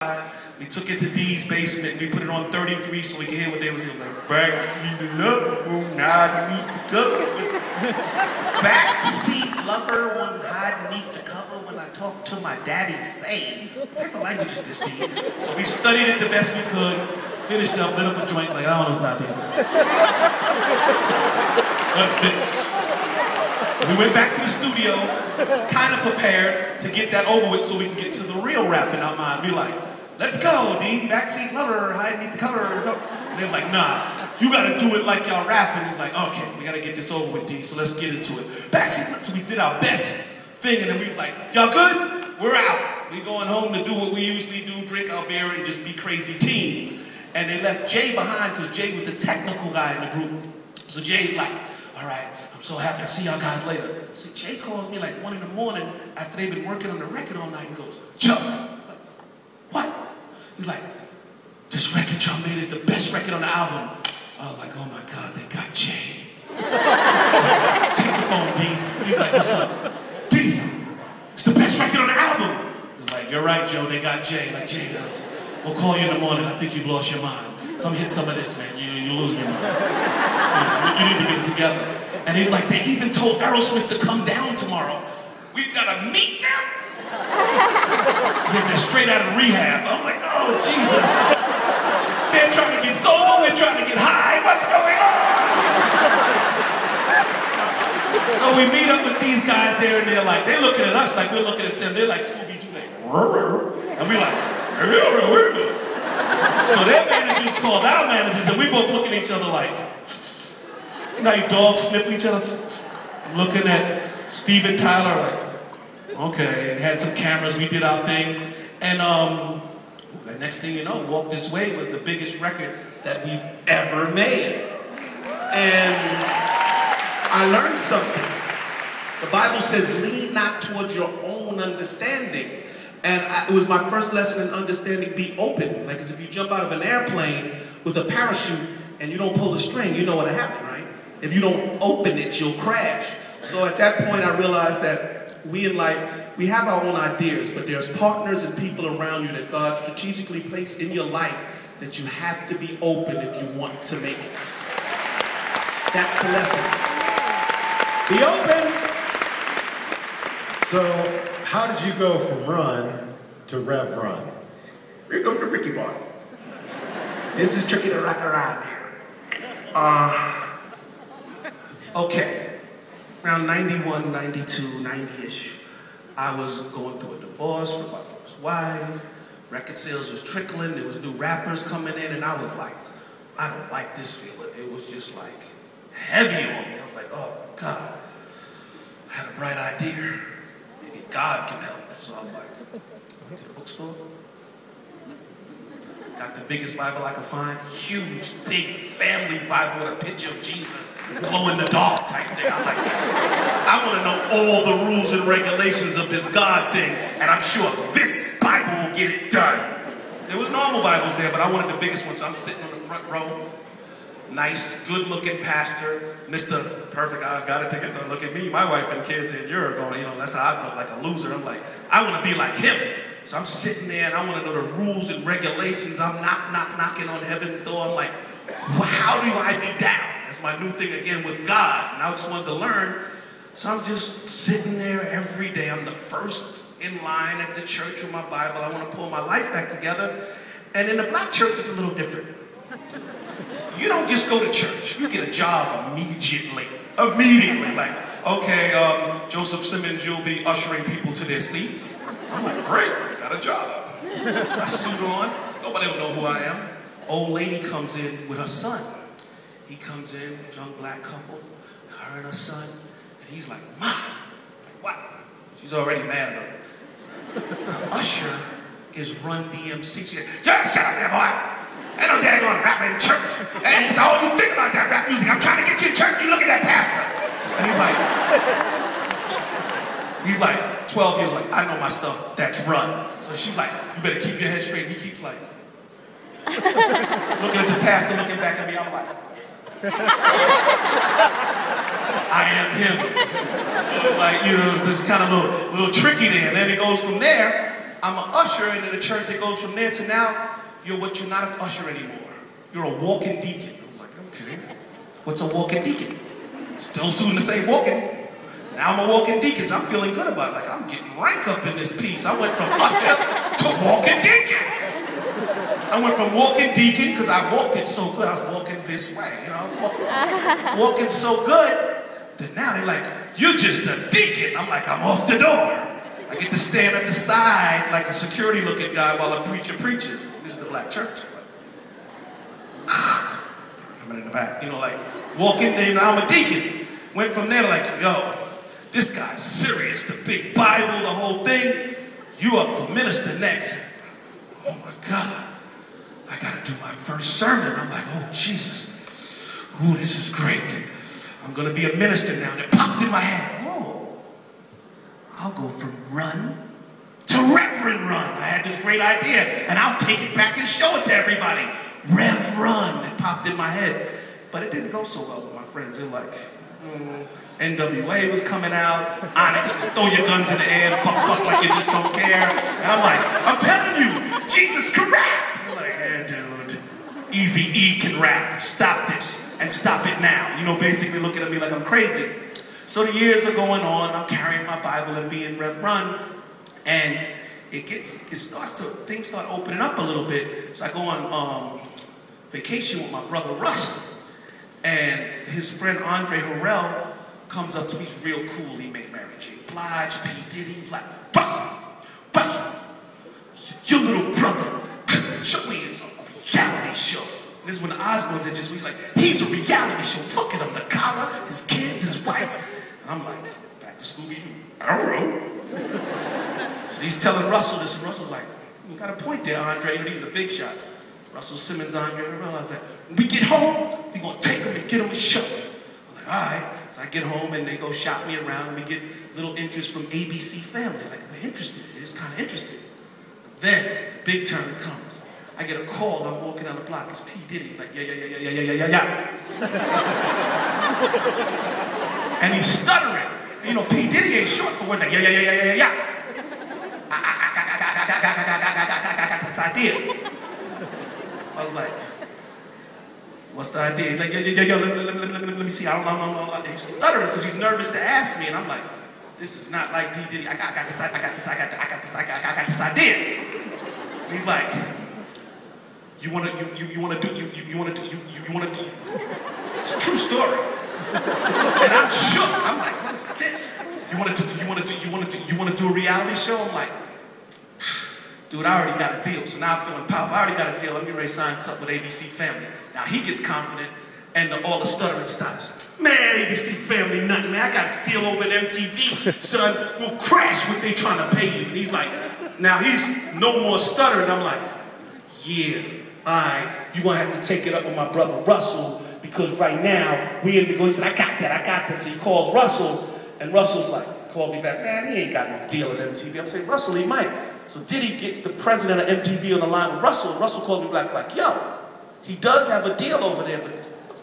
We took it to D's basement. We put it on 33 so we could hear what they was saying. Like, backseat lover won't hide beneath the cover. Backseat lover won't hide beneath the cover when I talk to my daddy. Say, what type of language is this, D? So we studied it the best we could. Finished up, lit up a joint. Like, I don't know about these guys. But this. So we went back to the studio, kind of prepared to get that over with so we can get to the real rap in our mind. Be like, let's go, D, backseat lover, hide beneath the cover. And they was like, nah, you gotta do it like y'all rapping. He's like, okay, we gotta get this over with, D, so let's get into it. Backseat lover, so we did our best thing, and then we was like, y'all good? We're out. We going home to do what we usually do, drink our beer and just be crazy teens. And they left Jay behind because Jay was the technical guy in the group. So Jay's like, all right, I'm so happy. I'll see y'all guys later. So Jay calls me like 1 in the morning after they've been working on the record all night and goes, Chuck, what? He's like, this record y'all made is the best record on the album. I was like, oh my God, they got Jay. So, take the phone, D. He's like, what's up? D, it's the best record on the album. He's like, you're right, Joe, they got Jay. Like, Jay, we'll call you in the morning. I think you've lost your mind. Come hit some of this, man. You're losing your mind. You need to get it together. And he's like, they even told Aerosmith to come down tomorrow. We've got to meet them? Yeah, they're straight out of rehab. I'm like, oh, Jesus. They're trying to get sober. We're trying to get high. What's going on? So we meet up with these guys there, and they're like, they're looking at us like we're looking at them. They're like Scooby-Doo, like, and we're like, so their managers called our managers, and we both look at each other like, you know, you dogs sniff each other? Looking at Steven Tyler like, okay, and had some cameras, we did our thing. And the next thing you know, Walk This Way was the biggest record that we've ever made. And I learned something. The Bible says, lean not towards your own understanding. And it was my first lesson in understanding, be open. Like, 'cause if you jump out of an airplane with a parachute and you don't pull the string, you know what'll happen, right? If you don't open it, you'll crash. So at that point, I realized that we in life, we have our own ideas, but there's partners and people around you that God strategically placed in your life that you have to be open if you want to make it. That's the lesson. Be open. So, how did you go from Run to Rev Run? Here goes the Ricky part. This is tricky to rock around here. Okay, around 91, 92, 90-ish, I was going through a divorce from my first wife. Record sales was trickling. There was new rappers coming in, and I was like, I don't like this feeling. It was just like heavy on me. I was like, oh my God. I had a bright idea. Maybe God can help. So I was like, I went to the bookstore. Got the biggest Bible I could find. Huge, big family Bible with a picture of Jesus. Glow in the dark type thing. I'm like, I want to know all the rules and regulations of this God thing, and I'm sure this Bible will get it done. There was normal Bibles there, but I wanted the biggest one, so I'm sitting on the front row. Nice, good-looking pastor, Mr. Perfect, I got it together. Look at me, my wife and kids in Europe going, you know, that's how I felt like a loser. I'm like, I want to be like him. So I'm sitting there and I want to know the rules and regulations. I'm knocking on heaven's door. I'm like, well, how do I be down? That's my new thing again with God. And I just wanted to learn. So I'm just sitting there every day. I'm the first in line at the church with my Bible. I want to pull my life back together. And in the black church, it's a little different. You don't just go to church. You get a job immediately. Immediately. Like, okay, Joseph Simmons, you'll be ushering people to their seats. I'm like, great, I've got a job. I suit on, nobody will know who I am. Old lady comes in with her son. He comes in, young black couple, her and her son, and he's like, Ma. Like, what? She's already mad at him. The usher is Run DMC. She's like, yeah, shut up there, boy. Ain't no daggone rap in church. And it's all you think about that rap music. I'm trying to get you in church, you look at that pastor. And he's like 12 years like, I know my stuff, that's Run. So she's like, you better keep your head straight. He keeps like, looking at the pastor, looking back at me, I'm like, I am him. So it's like, you know, it's kind of a little tricky there. And then it goes from there. I'm an usher in the church that goes from there to now, you're not an usher anymore. You're a walking deacon. I was like, okay, what's a walking deacon? Still doing the same walking. Now I'm a walking deacon, so I'm feeling good about it. Like, I'm getting rank up in this piece. I went from usher to walking deacon. I went from walking deacon, because I walked it so good, I was walking this way, you know, walking so good, that now they're like, you're just a deacon. I'm like, I'm off the door. I get to stand at the side like a security looking guy while a preacher preaches. This is the black church. Coming in the back, you know, like, walking in, I'm a deacon. Went from there like, yo, this guy's serious, the big Bible, the whole thing. You up for minister next. Oh my God, I gotta do my first sermon. I'm like, oh Jesus, ooh, this is great. I'm gonna be a minister now. And it popped in my head, oh, I'll go from run to Reverend Run. I had this great idea, and I'll take it back and show it to everybody. Rev Run, it popped in my head. But it didn't go so well with my friends. They're like, NWA was coming out, Onyx was throw your guns in the air, buck like you just don't care. And I'm like, I'm telling you, Jesus can rap. They're like, yeah, dude, Eazy-E can rap. Stop this, and stop it now. You know, basically looking at me like I'm crazy. So the years are going on, I'm carrying my Bible and being Rev Run, and things start opening up a little bit. So I go on vacation with my brother Russell. And his friend Andre Harrell comes up to me. He's real cool. He made Mary J. Blige, P. Diddy. He's like, Russell, your little brother, show me his reality show. And this is when the Osbournes had just, he's like, he's a reality show. Look at him, the collar, his kids, his wife. And I'm like, back to Scooby-Doo. I don't know. So he's telling Russell this, and Russell's like, you got a point there, Andre. These are the big shots. Russell Simmons, Andre Harrell. I was like, when we get home, we're going to take him and get him a show. I'm like, all right. So I get home, and they go shop me around, and we get little interest from ABC Family. Like, we're interested. It's kind of interesting. But then, the big turn comes. I get a call. I'm walking down the block. It's P. Diddy. He's like, yeah. And he's stuttering. And, you know, P. Diddy ain't short for words. Like, yeah. I got this idea. I was like, what's the idea? He's like, yo, let me see. I don't know. He's stuttering because he's nervous to ask me. And I'm like, this is not like P. Diddy. I got this idea. And he's like, you wanna do. It's a true story. And I'm shook. I'm like, what is this? You wanna do a reality show? I'm like, dude, I already got a deal, so now I'm feeling powerful. I already got a deal. I'm getting ready to sign something with ABC Family. Now he gets confident, and all the stuttering stops. Man, ABC Family, nothing, man. I got this deal over at MTV, son. We'll crash what they trying to pay you. And he's like, now he's no more stuttering. I'm like, yeah, all right. You're going to have to take it up with my brother Russell, because right now, we in the go. He said, I got that. So he calls Russell, and Russell's like, called me back, man, he ain't got no deal at MTV. I'm saying, Russell, he might. So Diddy gets the president of MTV on the line with Russell, and Russell called me back like, yo, he does have a deal over there, but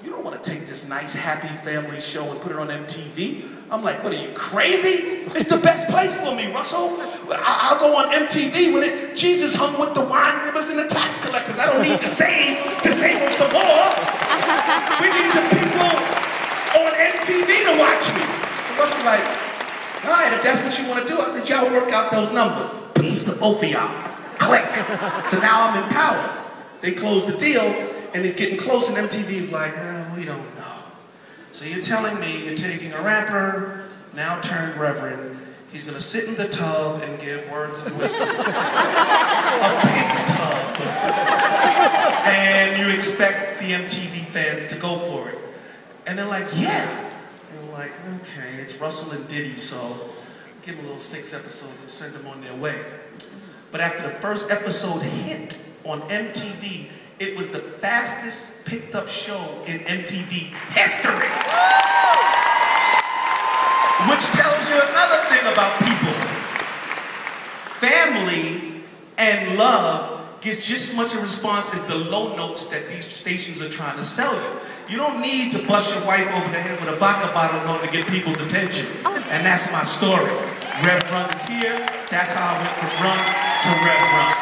you don't want to take this nice, happy family show and put it on MTV. I'm like, what are you, crazy? It's the best place for me, Russell. I'll go on MTV with it. Jesus hung with the wine bibbers and the tax collectors. I don't need to save them some more. We need the people on MTV to watch me. So Russell's like, all right, if that's what you want to do, I said, y'all work out those numbers. Peace to both of y'all. Click. So now I'm in power. They closed the deal, and it's getting close, and MTV's like, we don't know. So you're telling me you're taking a rapper, now turned reverend, he's going to sit in the tub and give words of wisdom. A pink tub. And you expect the MTV fans to go for it. And they're like, yeah. And we're like, okay, it's Russell and Diddy, so give them a little 6 episodes and send them on their way. But after the first episode hit on MTV, it was the fastest picked up show in MTV history. Which tells you another thing about people. Family and love gets just as much a response as the low notes that these stations are trying to sell you. You don't need to bust your wife over the head with a vodka bottle in order to get people's attention. And that's my story. Rev Run is here. That's how I went from Run to Rev Run.